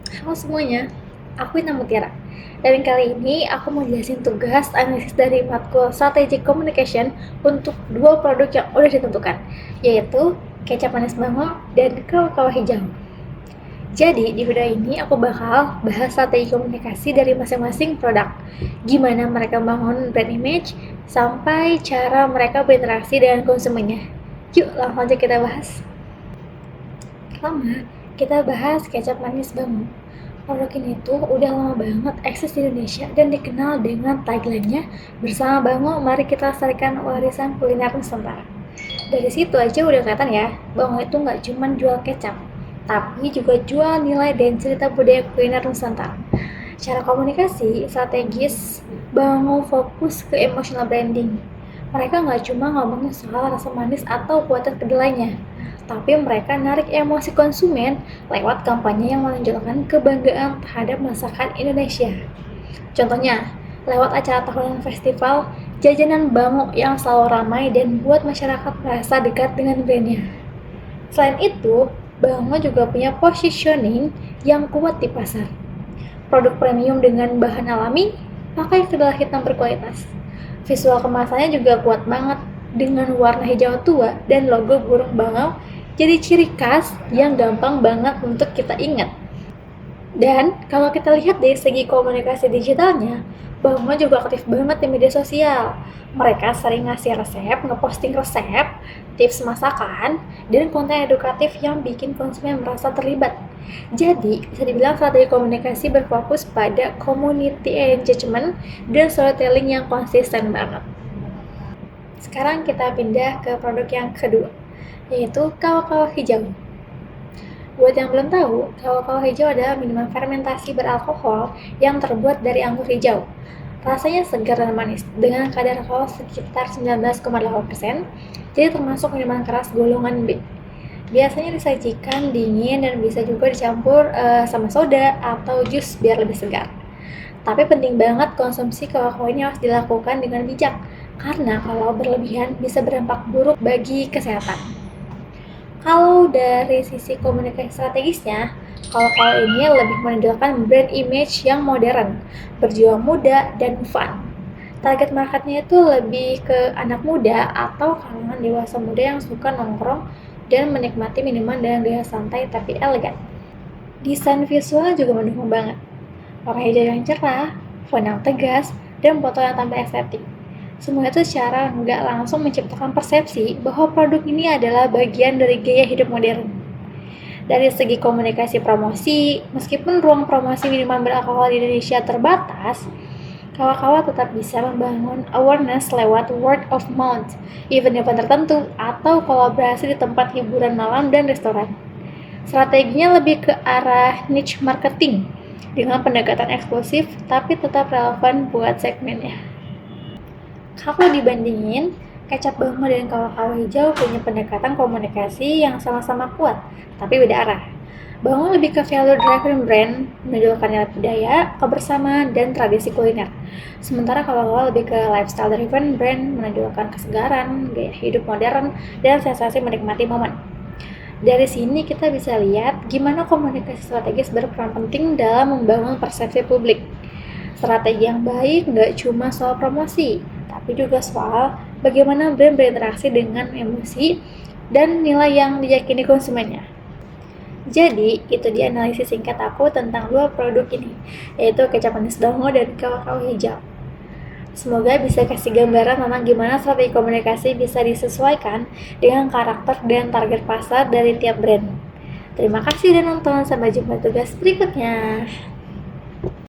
Halo semuanya, aku Ina Mutiara. Dan kali ini aku mau jelasin tugas analisis dari matkul Strategic Communication untuk dua produk yang udah ditentukan, yaitu kecap manis bango dan kawah hijau. Jadi di video ini aku bakal bahas strategi komunikasi dari masing-masing produk, gimana mereka bangun brand image, sampai cara mereka berinteraksi dengan konsumennya. Yuk langsung aja kita bahas. Pertama, kita bahas kecap manis bango. Produk ini tuh udah lama banget eksis di Indonesia dan dikenal dengan tagline-nya bersama Bango, mari kita lestarikan warisan kuliner Nusantara. Dari situ aja udah kelihatan ya, Bango itu nggak cuma jual kecap, tapi juga jual nilai dan cerita budaya kuliner Nusantara. Cara komunikasi strategis, Bango fokus ke emotional branding. Mereka nggak cuma ngomongin soal rasa manis atau buatan kedelainya, tapi mereka narik emosi konsumen lewat kampanye yang menunjukkan kebanggaan terhadap masakan Indonesia. Contohnya, lewat acara tahunan festival, jajanan Bango yang selalu ramai dan buat masyarakat merasa dekat dengan brandnya. Selain itu, Bango juga punya positioning yang kuat di pasar. Produk premium dengan bahan alami, pakai kedelai hitam berkualitas. Visual kemasannya juga kuat banget dengan warna hijau tua dan logo burung bangau, jadi ciri khas yang gampang banget untuk kita ingat. Dan kalau kita lihat dari segi komunikasi digitalnya, Bango juga aktif banget di media sosial. Mereka sering ngasih resep, ngeposting resep, tips masakan, dan konten edukatif yang bikin konsumen merasa terlibat. Jadi, bisa dibilang strategi komunikasi berfokus pada community engagement dan storytelling yang konsisten banget. Sekarang kita pindah ke produk yang kedua, yaitu kawah-kawah hijau. Buat yang belum tahu, kawah-kawah hijau adalah minuman fermentasi beralkohol yang terbuat dari anggur hijau. Rasanya segar dan manis, dengan kadar alkohol sekitar 19,8%, jadi termasuk minuman keras golongan B. Biasanya disajikan dingin dan bisa juga dicampur sama soda atau jus biar lebih segar. Tapi penting banget konsumsi kawah-kawah ini harus dilakukan dengan bijak, karena kalau berlebihan bisa berdampak buruk bagi kesehatan. Kalau dari sisi komunikasi strategisnya, kalau ini lebih menonjolkan brand image yang modern, berjiwa muda, dan fun. Target marketnya itu lebih ke anak muda atau kalangan dewasa muda yang suka nongkrong dan menikmati minuman dengan gaya santai tapi elegan. Desain visual juga mendukung banget. Warna hijau yang cerah, font yang tegas, dan foto yang tambah estetik. Semua itu secara nggak langsung menciptakan persepsi bahwa produk ini adalah bagian dari gaya hidup modern. Dari segi komunikasi promosi, meskipun ruang promosi minuman beralkohol di Indonesia terbatas, kawah-kawah tetap bisa membangun awareness lewat word of mouth, event-event tertentu, atau kolaborasi di tempat hiburan malam dan restoran. Strateginya lebih ke arah niche marketing, dengan pendekatan eksklusif tapi tetap relevan buat segmennya. Kalau dibandingin, kecap Bango dan kawah-kawah hijau punya pendekatan komunikasi yang sama-sama kuat, tapi beda arah. Bango lebih ke value driven brand, menunjukkan nilai budaya, kebersamaan, dan tradisi kuliner. Sementara kawah-kawah lebih ke lifestyle driven brand, menunjukkan kesegaran, gaya hidup modern, dan sensasi menikmati momen. Dari sini kita bisa lihat gimana komunikasi strategis berperan penting dalam membangun persepsi publik. Strategi yang baik nggak cuma soal promosi, tapi juga soal bagaimana brand berinteraksi dengan emosi dan nilai yang diyakini konsumennya. Jadi, itu dia analisis singkat aku tentang dua produk ini, yaitu kecap manis Bango dan kawah-kawah hijau. Semoga bisa kasih gambaran tentang gimana strategi komunikasi bisa disesuaikan dengan karakter dan target pasar dari tiap brand. Terima kasih sudah nonton, sampai jumpa tugas berikutnya.